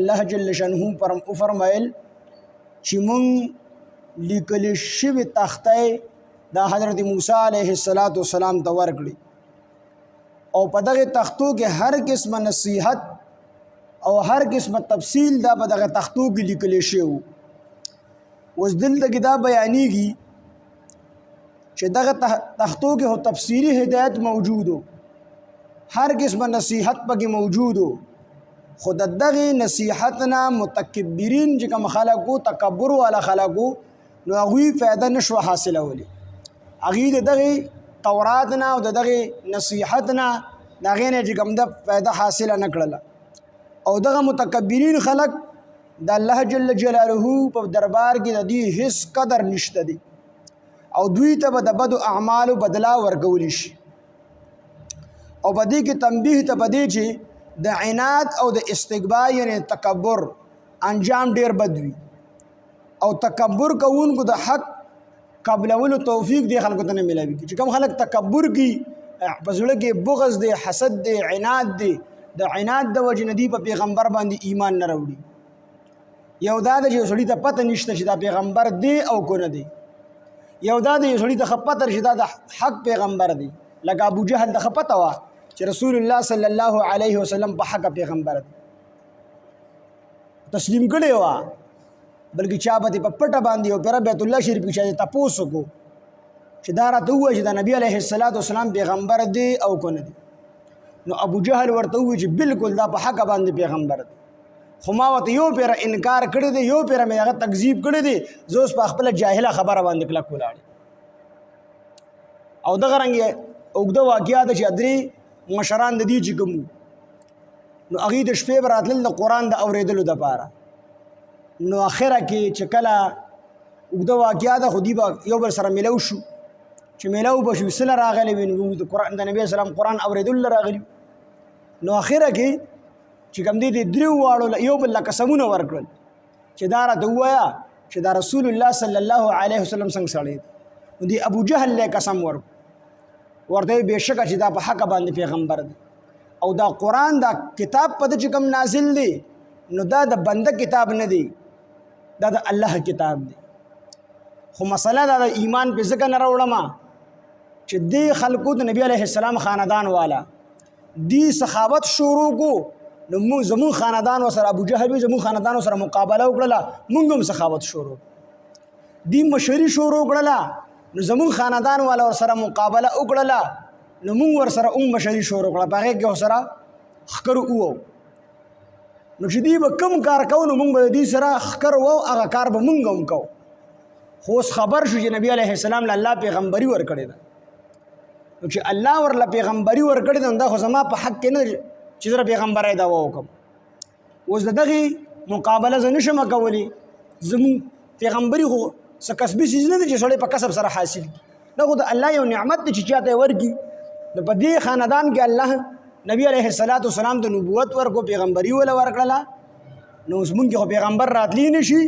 الله جل شانه فرمایل چې مونږ لیکل شوی تخته دا حضرت موسی علیه السلام ته ورکړي او په دغه تختو کې هر قسمه نصیحت او هر قسمه تفصیل دا په دغه تختو کې لیکل شوی. اوس دلته کې دا بیانېږي چې دغه تختو کې هو تفصیلی هدایت موجودو، هر قسمه نصیحت پکې موجودو، خود دغه نصیحتنا متکبرین چې کوم خلکو تکبر والا خلکو نو هغوی فایده نشو حاصلولی. هغوی دغه تورات نه او دغه نصیحت نه د هغې نه چې کوم ده فایده حاصله نه کړله او دغه متکبرین خلک د الله جل جلاله په دربار کې د دې هیڅ قدر نشته دی او دوی ته به د بدو اعمالو بدلا ورکولی شي. او په دې کې تنبیه ته په دې چې د عناد او د استکبار یعنی تکبر انجام ډیر بد وي او تکبر کوونکو د حق قبلولو توفیق دی خلکو ته نه ملاوي. چې کوم خلک تکبر کوي په زړه کې بغض دی، حسد دی، عناد دی، د عناد د وجې نه دی په پیغمبر باندې ایمان نه راوړي. یو دا ده چې سړي ته پته نشته چې دا پیغمبر دی او کو نه دی. یو دا ده چې سړي ته ښه پته چې دا د حق پیغمبر دی، لکه ابو جهل ته ښه پته وه چې رسول الله صلی الله علیه وسلم په حق پیغمبر دی، تسلیم کړی وه، بلکې چا به په پټه باندې او پره بیت الله شریف کې چا تپوس وکړو چې دا راته ووایه چې دا نبي علیه السلام پیغمبر دی او که نه دی. نو ابو جهل ورته ووایي چې بالکل دا په حق باندې پیغمبر دی، خو ما ورته یو پیره انکار کړی دی، یو پیره مې هغه تکذیب کړی دی، زه اوس په خپله جاهله خبره باندې کلک ولاړ. او دغه رنګ اوږده واقعه ده چې درې مشران د دې چې کوم نو هغوی د شپې به راتلل د قرآن د اورېدلو دپاره. نو اخره کې چې کله اوږده واقعه ده خو دوی به یو بل سره میلو شو، چې میلو به شو څه له راغلی وي نو د نبي اسلام قرآن اورېدلو له راغلي. نو اخره کې چې کوم دی د دریو واړو یو بل له قسمونه ورکړل چې دا راته ووایه چې دا رسول الله صلی الله علیه وسلم څنګه سړی دی. نو دی ابو جهل له قسم ورته بېشکه چې دا په حق باندې پیغمبر دی او دا قرآن دا کتاب په چې کوم نازل دی نو دا د بنده کتاب نه دی، دا د الله کتاب دی. خو مسله دا د ایمان په ځکه نه راوړم چې دې خلکو د نبی علیه السلام خاندان والا دی سخاوت شروع کو نو موږ زمون خاندان سره ابو جهل وي زمون خاندان سره مقابله وکړله، موږ هم سخاوت شروع دی مشري شروع کړله نو زمون خاندان والا سره مقابله وکړله نو موږ ورسره مشري شروع کړله، په هغې کې ورسره ښکر وو. نو چې دوی به کوم کار کوو نو موږ به د دوی سره ښکر وو، هغه کار به موږ هم کوو. خو اوس خبر شو چې نبي علیه السلام له الله پیغمبري ورکړې ده، نو چې الله ورله پیغمبري ورکړې ده نو دا خو زما په حق کې نه چې زه پیغمبرۍ دعوه وکړم. اوس د دغې مقابله زه نشم کولی، زموږ پیغمبري خو څه کسبي څیز نه دی چې سړی په کسب سره حاصل کړي، دا خو د الله یو نعمت دی چې چاته یې ورکړي. نو په دې خاندان کې الله نبی علیه السلام ته نبوت ورکو، پیغمبري وله ورکړله. نو اوس مونږ کې خو پیغمبر راتلی نه شي،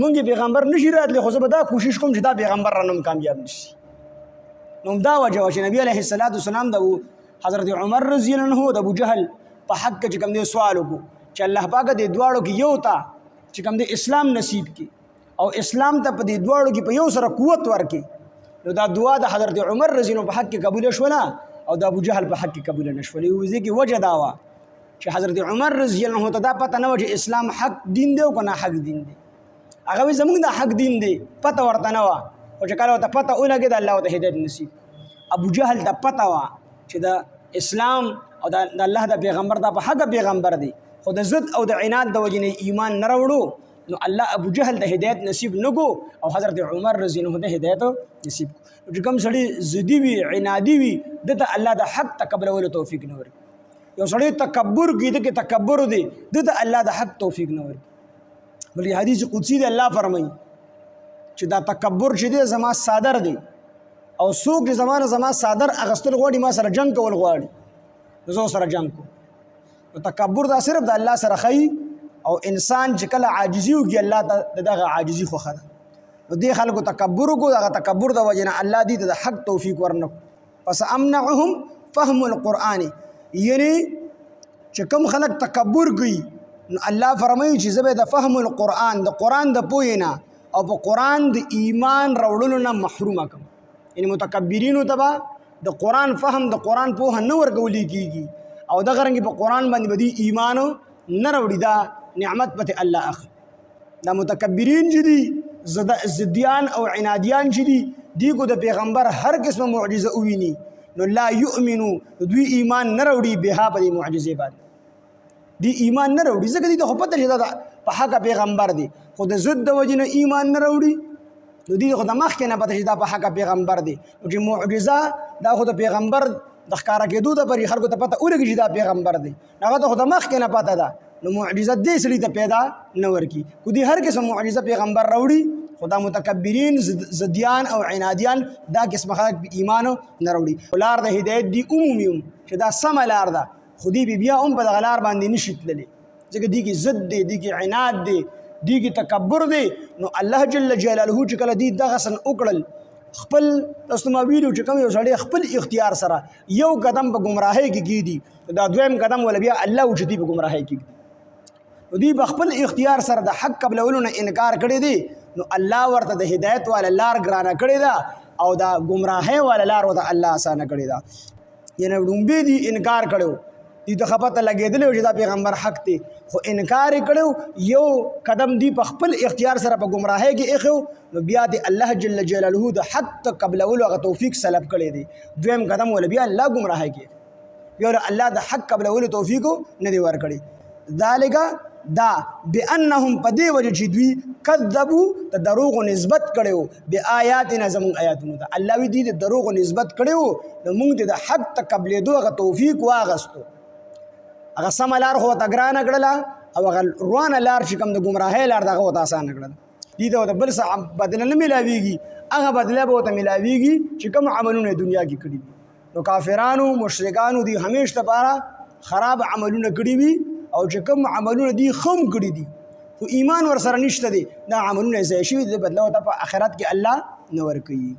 مونږ کې پیغمبر نه شي راتلی، خو زه به دا کوشش کوم چې دا پیغمبر رانه هم کامیاب نه شي. نو همدا وجه وه چې نبی علیه السلام د حضرت عمر رضی الله عنه د ابو جهل په حق کې چې کوم دی سوال وکړو چې الله پاکه دې دواړو کې یو ته چې کوم دی اسلام نصیب کړي او اسلام ته په دې دواړو کې په یو سره قوت ورکړي. نو دا دعا د حضرت عمر رضی الله عنه په حق کې قبوله شوله او د ابو جهل په حق کې قبوله نه شوله. یو ځای کې وجه دا وه چې حضرت عمر رضی الله عنه ته دا پته نه وه چې اسلام حق دین دی او که نه حق دین دی. هغه وایي زموږ دا حق دین دی، پته ورته نه وه، خو چې کله ورته پته ولګېده الله ورته هدایت نصیب. ابو جهل ته پته وه چې د اسلام او د الله د پیغمبر دا په حق پیغمبر دی، خو د ضد او د عناد د وجې نه ایمان نه راوړو نو الله ابو جهل د هدایت نصیب نه کو او حضرت عمر رضی الله عنه د هدایت نصیب کو. چې کوم سړی ضدي وي عنادي وي دته الله د حق تقبلولو توفیق نه ورکړي. یو سړی تکبر کوي دغه تکبر دی دته الله د حق توفیق نه ورکړي. بلکې حدیث قدسی دی الله فرمایي چې دا تکبر چې دی زما صادر دی او څوک چې زما صادر اغستل غواړي ما سره جنگ کول غواړي زه سره جنگ کوم. نو تکبر دا صرف د الله سره ښایي او انسان چې کله عاجزي وکړي الله ته دغه عاجزي خوښه ده. نو دې خلکو تکبر وکړو، دغه تکبر د وجې نه الله دې ته د حق توفیق ورنکړو. پس امنعهم فهم القرآن، یعنی چې کوم خلک تکبر کوي نو الله فرمایي چې زه به د فهم القرآن د قرآن د پوهې نه او په قرآن د ایمان راوړلو نه محرومه کړم. یعنې متکبرینو ته به د قرآن فهم د قرآن پوهه نه ورکولی کېږي او دغه رنګې په قرآن باندې به دوی ایمان نه راوړي. دا نعمت به الله اخلي. دا متکبرین چې دي ضدیان او عنادیان چې دي دی کو د پیغمبر هر قسمه معجزه وویني نو لا یؤمنو دوی ایمان نه راوړي بها په دې معجزې باندې دی ایمان نه راوړي ځکه دې ته خو پته چې دا په حق پیغمبر دی خو د ضد د وجې نه ایمان نه راوړي نو دې خو د مخکې نه پته چې دا په حق پیغمبر دی نو چې معجزه دا خو د پیغمبر د ښکاره کېدو د پرې خلکو ته پته ولګي چې دا پیغمبر دی هغه ته خو د مخکې نه پته ده نو معجزه دې سړي ته پیدا نه ورکي خو دې هر قسم معجزه پیغمبر راوړي خدا متکبرین زدیان او عنادیان دا قسم خلک ایمان نه راوړي. لار د هدایت دی عمومي چې دا سمه لار ده خو دې بیا هم په دغه لار باندې نشي تللی ځکه دې کې ضد دی دې کې عناد دی دې کې تکبر دی. نو الله جل جلاله چې کله دې دغه سن وکړل خپل تاسو ما ویلو چې کوم یو سړی خپل اختیار سره یو قدم په گمراهۍ کې کیدی دا دویم قدم ول بیا الله چې دې په گمراهۍ کې نو دې خپل اختیار سره د حق قبلولو نه انکار کړی دی نو الله ورته د هدایت والا لار ګرانه کړی دا او دا گمراهۍ والا لار ورته الله آسانه کړی دا. یعنی ډومبې دي انکار کړو دې ته خپته لګېدلی چې دا پیغمبر حق دی خو انکار یې کړو یو قدم دی په خپل اختیار سره په گمراهۍ کې ایښو نو بیا د الله جل جلاله د حق قبلولو هغه توفیق سلب کړی دی. دویم قدم ول بیا الله گمراهۍ کې بیا الله د حق قبلولو توفیق نه دی ورکړی. ذالک دا بانهم پدې وجه چې دوی کذبوا د دروغ نسبت کړو به آیاتنا زمون آیاتونو ته الله وی دي د دروغ نسبت کړو نو موږ د حق تقبلې دوه توفیق واغستو هغه سم لار هو تګرانه کړله او هغه روانه لار چې کوم د گمراهۍ لار دغه وته آسان کړله دي ته بل څه بدل نه ملاويږي هغه بدله به وته ملاويږي چې کوم عملونه دنیا کې کړی دي. نو کافرانو مشرکانو دي همیشه لپاره خراب عملونه کړی وي او چې کوم عملونه دي خم کړی دي خو ایمان ور سره نشته دي دا عملونه ځای شي د بدلو ته په آخرت کې الله نه ورکوي.